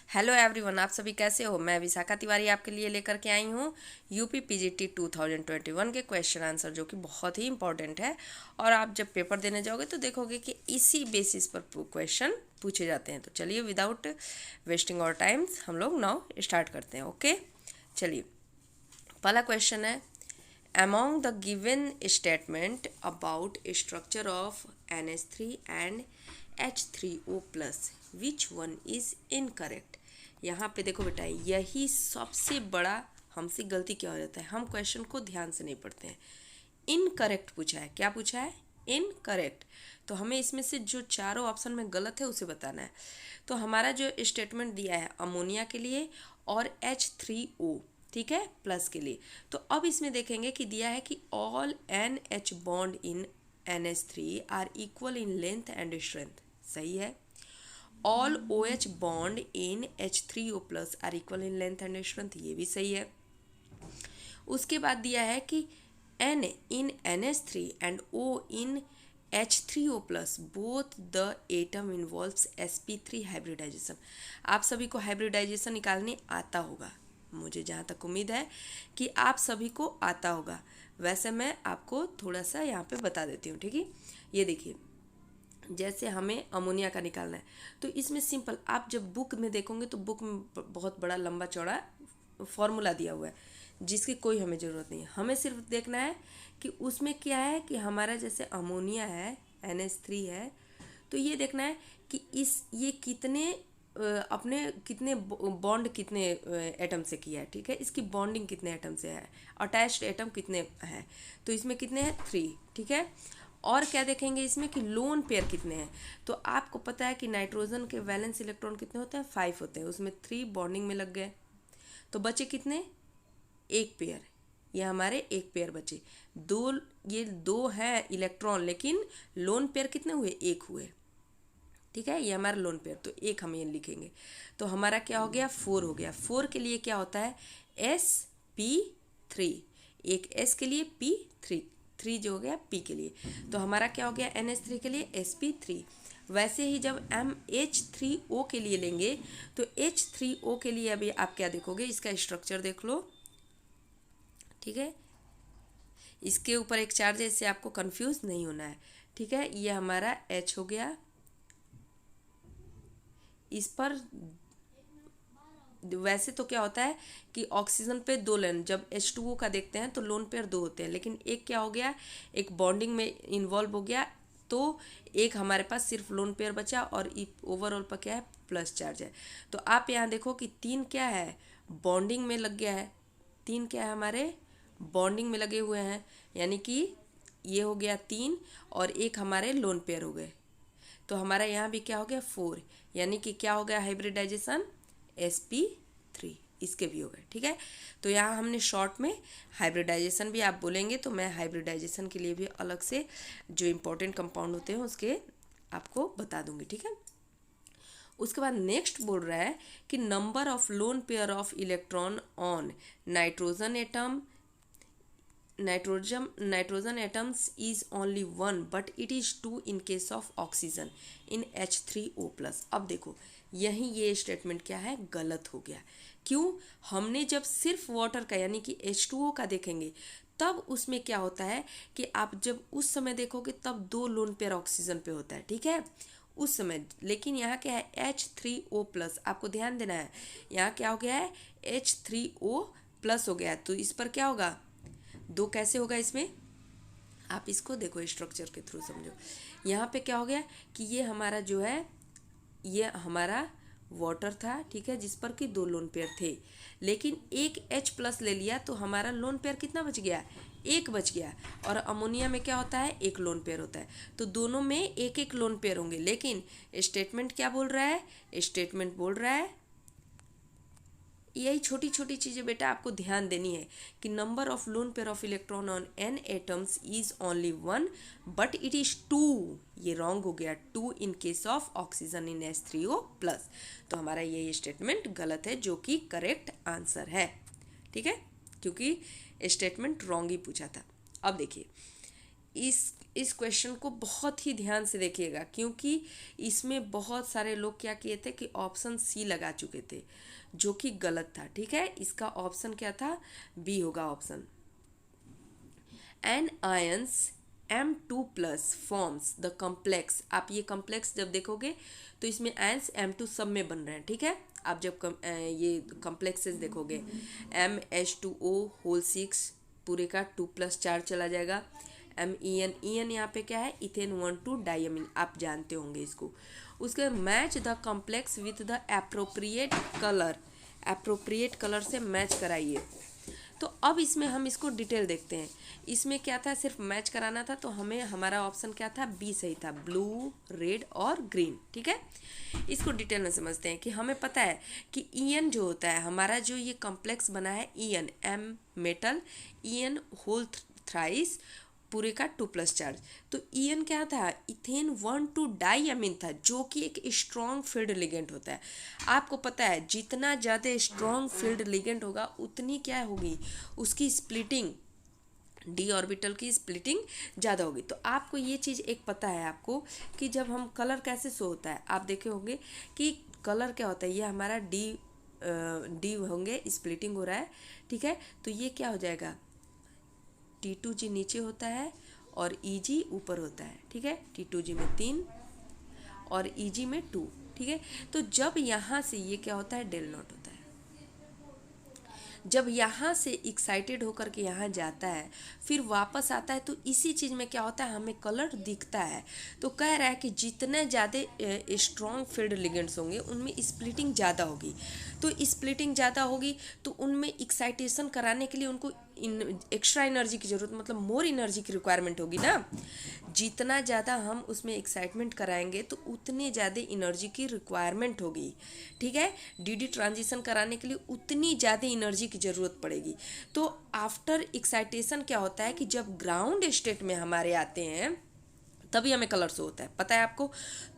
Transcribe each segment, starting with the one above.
Hello everyone, आप सभी कैसे हो। मैं विशाखा तिवारी आपके लिए लेकर के आई हूँ यूपी पीजीटी 2021 के क्वेश्चन आंसर, जो कि बहुत ही इंपॉर्टेंट है। और आप जब पेपर देने जाओगे तो देखोगे कि इसी बेसिस पर क्वेश्चन पूछे जाते हैं। तो चलिए, विदाउट वेस्टिंग और टाइम्स हम लोग नाउ स्टार्ट करते हैं। ओके, चलिए, पहला क्वेश्चन है, among the given statement about structure of NH3 and H3O plus which one is incorrect। यहाँ पे देखो बेटा, यही सबसे बड़ा हमसे गलती क्या हो जाता है, हम क्वेश्चन को ध्यान से नहीं पढ़ते हैं। इनकरेक्ट पूछा है, क्या पूछा है, इनकरेक्ट। तो हमें इसमें से जो चारों ऑप्शन में गलत है उसे बताना है। तो हमारा जो स्टेटमेंट दिया है अमोनिया के लिए और H3O, ठीक है, प्लस के लिए। तो अब इसमें देखेंगे कि दिया है कि all NH bond in NH3 are equal in length and strength, सही है। All OH bond in H3O plus are equal in length and strength, ये भी सही है। उसके बाद दिया है कि N in NH3 and O in H3O plus both the atom involves sp3 hybridization। आप सभी को हाइब्रिडाइजेशन निकालने आता होगा, मुझे जहाँ तक उम्मीद है कि आप सभी को आता होगा। वैसे मैं आपको थोड़ा सा यहाँ पे बता देती हूँ, ठीक है। ये देखिए, जैसे हमें अमोनिया का निकालना है तो इसमें सिंपल, आप जब बुक में देखोगे तो बुक में बहुत बड़ा लंबा चौड़ा फॉर्मूला दिया हुआ है, जिसकी कोई हमें ज़रूरत नहीं है। हमें सिर्फ देखना है कि उसमें क्या है कि हमारा जैसे अमोनिया है, NH3 है, तो ये देखना है कि ये कितने अपने कितने बॉन्ड कितने एटम से किया है, ठीक है। इसकी बॉन्डिंग कितने एटम से है, अटैच्ड एटम कितने हैं, तो इसमें कितने हैं, 3, ठीक है। और क्या देखेंगे इसमें कि लोन पेयर कितने हैं। तो आपको पता है कि नाइट्रोजन के वैलेंस इलेक्ट्रॉन कितने होते हैं, 5 होते हैं, उसमें 3 बॉन्डिंग में लग गए, तो बचे कितने, एक पेयर। ये हमारे एक पेयर बचे। ये दो है इलेक्ट्रॉन, लेकिन लोन पेयर कितने हुए, एक हुए, ठीक है। ये हमारा लोन पेयर, तो एक हम ये लिखेंगे। तो हमारा क्या हो गया, 4 हो गया। 4 के लिए क्या होता है, sp3, एक s के लिए p3, 3 जो हो गया p के लिए। तो हमारा क्या हो गया, NH3 के लिए sp3। वैसे ही जब हम H3O के लिए लेंगे तो H3O के लिए अभी आप क्या देखोगे, इसका स्ट्रक्चर देख लो, ठीक है। इसके ऊपर एक चार्ज है, इससे आपको कंफ्यूज नहीं होना है, ठीक है। ये हमारा H हो गया, इस पर वैसे तो क्या होता है कि ऑक्सीजन पे 2 लेन, जब H2O का देखते हैं तो लोन पेयर 2 होते हैं, लेकिन एक क्या हो गया, एक बॉन्डिंग में इन्वॉल्व हो गया, तो एक हमारे पास सिर्फ लोन पेयर बचा और ओवरऑल पर क्या है, प्लस चार्ज है। तो आप यहाँ देखो कि 3 क्या है, बॉन्डिंग में लग गया है, 3 क्या है, हमारे बॉन्डिंग में लगे हुए हैं, यानी कि ये हो गया 3 और एक हमारे लोन पेयर हो गए। तो हमारा यहाँ भी क्या हो गया, 4, यानी कि क्या हो गया, हाइब्रिडाइजेशन sp3, इसके भी हो गए, ठीक है। तो यहाँ हमने शॉर्ट में हाइब्रिडाइजेशन भी आप बोलेंगे तो मैं हाइब्रिडाइजेशन के लिए भी अलग से जो इम्पोर्टेंट कंपाउंड होते हैं उसके आपको बता दूंगी, ठीक है। उसके बाद नेक्स्ट बोल रहा है कि number of lone pair of electron on nitrogen atom, nitrogen atoms is only 1 but it is 2 in case of oxygen in H3O plus। अब देखो, यही ये स्टेटमेंट क्या है, गलत हो गया। क्यों, हमने जब सिर्फ वाटर का यानी कि H2O का देखेंगे तब उसमें क्या होता है कि आप जब उस समय देखोगे तब 2 लोन पेयर ऑक्सीजन पे होता है, ठीक है, उस समय। लेकिन यहाँ क्या है, H3O प्लस, आपको ध्यान देना है, यहाँ क्या हो गया है, H3O प्लस हो गया है, तो इस पर क्या होगा, 2 कैसे होगा इसमें, आप इसको देखो स्ट्रक्चर के थ्रू समझो। यहाँ पे क्या हो गया कि ये हमारा जो है, ये हमारा वाटर था, ठीक है, जिस पर कि 2 लोन पेयर थे, लेकिन एक H प्लस ले लिया तो हमारा लोन पेयर कितना बच गया, एक बच गया। और अमोनिया में क्या होता है, एक लोन पेयर होता है, तो दोनों में एक एक लोन पेयर होंगे। लेकिन स्टेटमेंट क्या बोल रहा है, स्टेटमेंट बोल रहा है, यही छोटी छोटी चीज़ें बेटा आपको ध्यान देनी है कि number of lone pair of electron on n atoms is only 1 but it is 2, ये रॉन्ग हो गया, 2 in case of oxygen in H3O plus. तो हमारा ये स्टेटमेंट गलत है, जो कि करेक्ट आंसर है, ठीक है, क्योंकि स्टेटमेंट रॉन्ग ही पूछा था। अब देखिए, इस इस क्वेश्चन को बहुत ही ध्यान से देखिएगा, क्योंकि इसमें बहुत सारे लोग क्या किए थे कि ऑप्शन सी लगा चुके थे, जो कि गलत था। ठीक है, इसका ऑप्शन क्या था, बी होगा option. En ions M2+ forms the complex. आप ये कॉम्प्लेक्स जब देखोगे तो इसमें आयंस M2 सब में बन रहे हैं। ठीक है, आप जब ये कॉम्प्लेक्सेस देखोगे, MH2O होल 6 पूरे का 2+ चार्ज चला जाएगा। EN यहाँ पे क्या है, इथेन 1,2 डाइअमीन, आप जानते होंगे इसको। उसके match the complex with the appropriate colour, appropriate colour से मैच कराइए। तो अब इसमें हम इसको डिटेल देखते हैं। इसमें क्या था, सिर्फ मैच कराना था, तो हमें हमारा ऑप्शन क्या था, बी सही था, ब्लू, रेड और ग्रीन। ठीक है, इसको डिटेल में समझते हैं कि हमें पता है कि EN जो होता है हमारा, जो ये कॉम्प्लेक्स बना है EN, M metal, EN whole thrice पूरे का 2+ चार्ज। तो EN क्या था, इथेन 1,2 डाइअमीन था, जो कि एक स्ट्रॉन्ग फील्ड लिगेंड होता है। आपको पता है जितना ज़्यादा स्ट्रॉन्ग फील्ड लिगेंड होगा उतनी क्या होगी, उसकी स्प्लिटिंग, डी ऑर्बिटल की स्प्लिटिंग ज़्यादा होगी। तो आपको ये चीज़ एक पता है आपको कि जब हम कलर कैसे शो होता है, आप देखे होंगे कि कलर क्या होता है, ये हमारा डी होंगे, स्प्लिटिंग हो रहा है। ठीक है, तो ये क्या हो जाएगा, T2G नीचे होता है और EG ऊपर होता है। ठीक है, T2G में 3 और EG में 2। ठीक है, तो जब यहाँ से ये क्या होता है, डेल नॉट होता है। जब यहाँ से एक्साइटेड होकर के यहाँ जाता है, फिर वापस आता है, तो इसी चीज़ में क्या होता है, हमें कलर दिखता है। तो कह रहा है कि जितने ज़्यादा स्ट्रॉन्ग फील्ड लिगेंड्स होंगे उनमें स्प्लिटिंग ज़्यादा होगी। तो स्प्लिटिंग ज़्यादा होगी तो उनमें एक्साइटेशन कराने के लिए उनको एक्स्ट्रा एनर्जी की ज़रूरत, मतलब मोर एनर्जी की रिक्वायरमेंट होगी ना। जितना ज़्यादा हम उसमें एक्साइटमेंट कराएंगे तो उतने ज़्यादा एनर्जी की रिक्वायरमेंट होगी। ठीक है, DD ट्रांजिशन कराने के लिए उतनी ज़्यादा एनर्जी की ज़रूरत पड़ेगी। तो आफ्टर एक्साइटेशन क्या होता है कि जब ग्राउंड स्टेट में हमारे आते हैं तभी हमें कलर शो होता है, पता है आपको।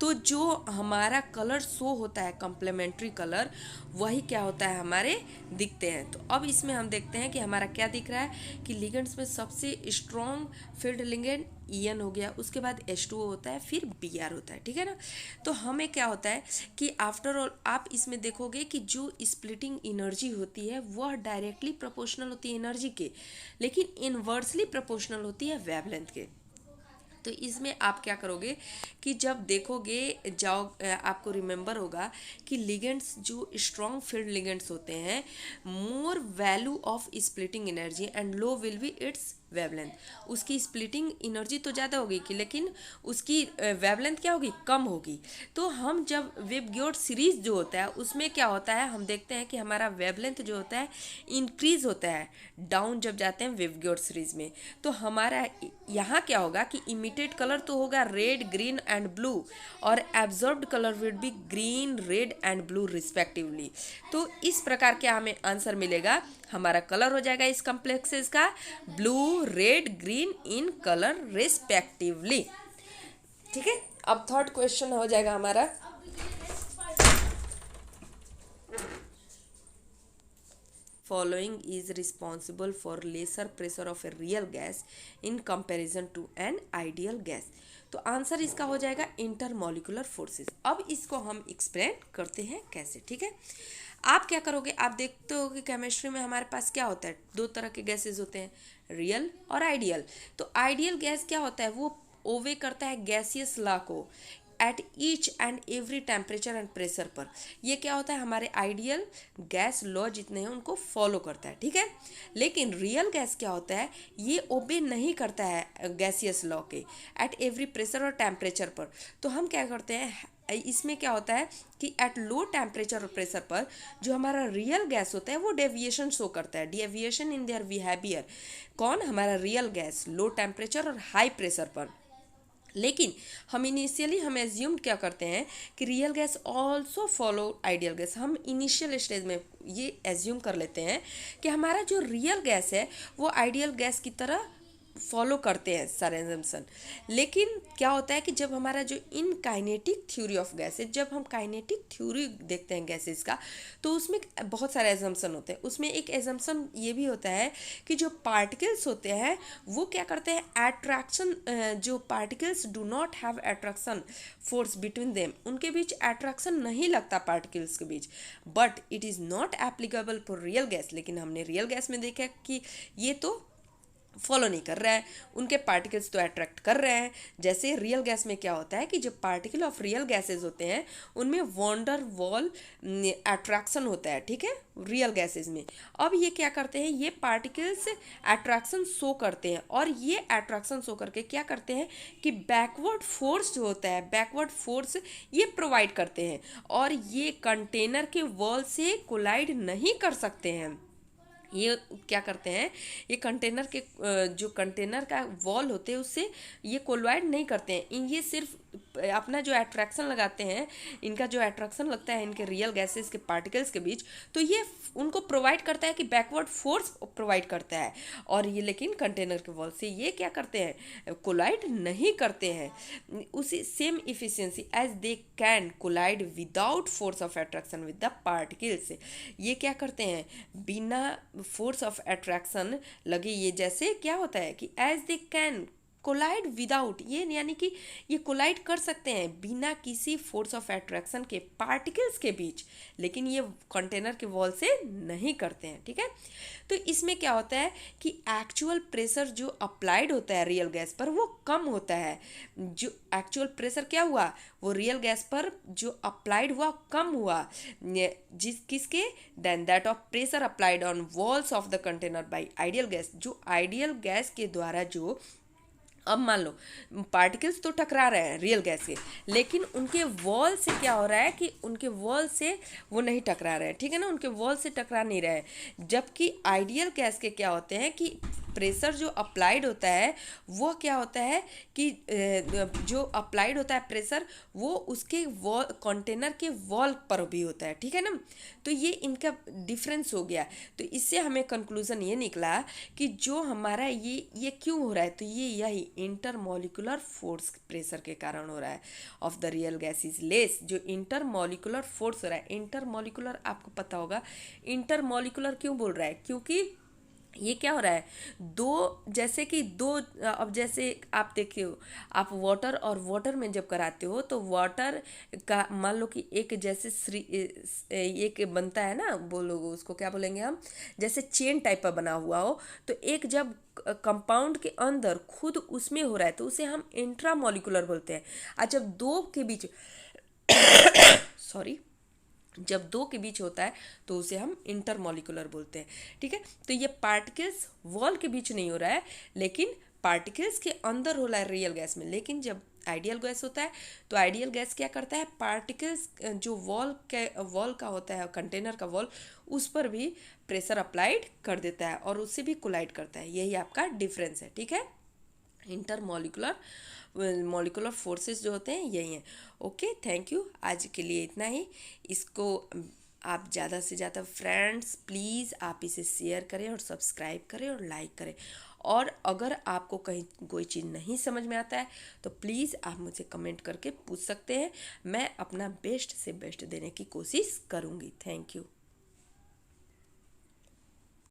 तो जो हमारा कलर शो होता है, कॉम्प्लीमेंट्री कलर, वही क्या होता है, हमारे दिखते हैं। तो अब इसमें हम देखते हैं कि हमारा क्या दिख रहा है कि लिगेंड्स में सबसे स्ट्रॉन्ग फील्ड लिगेंड EN हो गया, उसके बाद H2O होता है, फिर Br होता है। ठीक है ना, तो हमें क्या होता है कि आफ्टर ऑल आप इसमें देखोगे कि जो स्प्लिटिंग एनर्जी होती है वह डायरेक्टली प्रोपोर्शनल होती है एनर्जी के, लेकिन इनवर्सली प्रोपोर्शनल होती है वेवलेंथ के। तो इसमें आप क्या करोगे कि जब देखोगे आपको रिमेंबर होगा कि लिगेंड्स जो स्ट्रॉन्ग फील्ड लिगेंड्स होते हैं, more value of splitting energy and low will be it's wavelength. उसकी स्प्लिटिंग एनर्जी तो ज़्यादा होगी कि, लेकिन उसकी वेवलेंथ क्या होगी, कम होगी। तो हम जब वेवगाइड सीरीज जो होता है उसमें क्या होता है, हम देखते हैं कि हमारा वेवलेंथ जो होता है इंक्रीज होता है डाउन जब जाते हैं वेवगाइड सीरीज में। तो हमारा यहाँ क्या होगा कि इमिटेड कलर तो होगा रेड, ग्रीन एंड ब्लू, और absorbed colour will be green, red and blue respectively. तो इस प्रकार क्या हमें आंसर मिलेगा, हमारा कलर हो जाएगा इस कॉम्प्लेक्सेस का blue, red, green in colour respectively. ठीक है, अब थर्ड क्वेश्चन हो जाएगा हमारा, following is responsible for lesser pressure of a real gas in comparison to an ideal gas। तो आंसर इसका हो जाएगा इंटरमॉलिक्यूलर फोर्सेस। अब इसको हम एक्सप्लेन करते हैं कैसे। ठीक है, आप क्या करोगे, आप देखते हो कि केमिस्ट्री में हमारे पास क्या होता है, दो तरह के गैसेस होते हैं, रियल और आइडियल। तो आइडियल गैस क्या होता है, वो ओवे करता है गैसियस लॉ को at each and every temperature and pressure पर। ये क्या होता है, हमारे आइडियल गैस लॉ जितने हैं उनको फॉलो करता है। ठीक है, लेकिन रियल गैस क्या होता है, ये ओबे नहीं करता है गैसियस लॉ के एट एवरी प्रेशर और टेम्परेचर पर। तो हम क्या करते हैं, इसमें क्या होता है कि एट लो टेम्परेचर और प्रेशर पर जो हमारा रियल गैस होता है वो डेविएशन शो करता है, डेविएशन इन देयर बिहेवियर। कौन, हमारा रियल गैस लो टेम्परेचर और हाई प्रेशर पर। लेकिन हम इनिशियली हम एज्यूम क्या करते हैं कि real gas also follow ideal gas. हम इनिशियल स्टेज में ये एज्यूम कर लेते हैं कि हमारा जो रियल गैस है वो आइडियल गैस की तरह फॉलो करते हैं सारे एजम्पशन। लेकिन क्या होता है कि जब हमारा जो इनकाइनेटिक थ्योरी ऑफ गैसेज, जब हम काइनेटिक थ्योरी देखते हैं गैसेज का, तो उसमें बहुत सारे एजम्पशन होते हैं। उसमें एक एजम्पशन ये भी होता है कि जो पार्टिकल्स होते हैं वो क्या करते हैं, अट्रैक्शन, जो particles do not have attraction force between them, उनके बीच अट्रैक्शन नहीं लगता पार्टिकल्स के बीच, but it is not applicable for real gas. लेकिन हमने रियल गैस में देखा कि ये तो फॉलो नहीं कर रहा है, उनके पार्टिकल्स तो अट्रैक्ट कर रहे हैं। जैसे रियल गैस में क्या होता है कि जो पार्टिकल ऑफ रियल गैसेज होते हैं उनमें वॉन्डर वॉल अट्रैक्शन होता है, ठीक है, रियल गैसेज में। अब ये क्या करते हैं, ये पार्टिकल्स अट्रैक्शन शो करते हैं, और ये अट्रैक्शन शो करके क्या करते हैं कि बैकवर्ड फोर्स जो होता है, बैकवर्ड फोर्स ये प्रोवाइड करते हैं, और ये कंटेनर के वॉल से कोलाइड नहीं कर सकते हैं। ये क्या करते हैं, ये कंटेनर के जो कंटेनर का वॉल होते हैं उससे ये कोलाइड नहीं करते हैं। ये सिर्फ अपना जो अट्रैक्शन लगाते हैं, इनका जो अट्रैक्शन लगता है इनके रियल गैसेस के पार्टिकल्स के बीच, तो ये उनको प्रोवाइड करता है कि बैकवर्ड फोर्स प्रोवाइड करता है। और ये लेकिन कंटेनर के वॉल से ये क्या करते हैं, कोलाइड नहीं करते हैं। उसी same efficiency as they can collide without force of attraction with the particles. ये क्या करते हैं, बिना फोर्स ऑफ अट्रैक्शन लगे, ये जैसे क्या होता है कि as they can collide without, ये यानी कि ये कोलाइड कर सकते हैं बिना किसी फोर्स ऑफ अट्रैक्शन के पार्टिकल्स के बीच, लेकिन ये कंटेनर के वॉल से नहीं करते हैं, ठीक है। तो इसमें क्या होता है कि एक्चुअल प्रेशर जो अप्लाइड होता है रियल गैस पर वो कम होता है। जो एक्चुअल प्रेशर क्या हुआ, वो रियल गैस पर जो अप्लाइड हुआ कम हुआ, जिस किसके, then that of pressure applied on walls of the container by ideal gas. जो आइडियल गैस के द्वारा जो, अब मान लो पार्टिकल्स तो टकरा रहे हैं रियल गैस के, लेकिन उनके वॉल से क्या हो रहा है कि उनके वॉल से वो नहीं टकरा रहे हैं, ठीक है ना, उनके वॉल से टकरा नहीं रहे हैं। जबकि आइडियल गैस के क्या होते हैं कि प्रेशर जो अप्लाइड होता है वो क्या होता है कि जो अप्लाइड होता है प्रेशर वो उसके वॉल, कंटेनर के वॉल पर भी होता है, ठीक है ना। तो ये इनका डिफरेंस हो गया। तो इससे हमें कंक्लूजन ये निकला कि जो हमारा ये क्यों हो रहा है, तो ये यही इंटरमॉलिक्यूलर फोर्स प्रेशर के कारण हो रहा है of the real gas is less. जो इंटरमॉलिक्यूलर फोर्स हो रहा है, इंटरमॉलिक्यूलर आपको पता होगा, इंटरमॉलिक्यूलर क्यों बोल रहा है, क्योंकि ये क्या हो रहा है, दो, जैसे कि दो, अब जैसे आप देखिए, आप वाटर और वाटर में जब कराते हो तो वाटर का मान लो कि एक जैसे एक बनता है ना, बोलो उसको क्या बोलेंगे हम, जैसे चेन टाइप का बना हुआ हो, तो एक जब कंपाउंड के अंदर खुद उसमें हो रहा है तो उसे हम इंट्रामॉलिक्यूलर बोलते हैं। और जब दो के बीच सॉरी, जब दो के बीच होता है तो उसे हम इंटरमॉलिक्यूलर बोलते हैं, ठीक है। तो ये पार्टिकल्स वॉल के बीच नहीं हो रहा है, लेकिन पार्टिकल्स के अंदर हो रहा है रियल गैस में। लेकिन जब आइडियल गैस होता है तो आइडियल गैस क्या करता है, पार्टिकल्स जो वॉल का होता है, कंटेनर का वॉल, उस पर भी प्रेशर अप्लाइड कर देता है और उससे भी कोलाइड करता है। यही आपका डिफरेंस है, ठीक है। इंटरमॉलिक्यूलर मॉलिक्यूलर फोर्सेस जो होते हैं यही हैं। ओके, थैंक यू, आज के लिए इतना ही। इसको आप ज़्यादा से ज़्यादा फ्रेंड्स प्लीज़ आप इसे शेयर करें और सब्सक्राइब करें और लाइक करें। और अगर आपको कहीं कोई चीज़ नहीं समझ में आता है तो प्लीज़ आप मुझे कमेंट करके पूछ सकते हैं, मैं अपना बेस्ट से बेस्ट देने की कोशिश करूँगी। Thank you.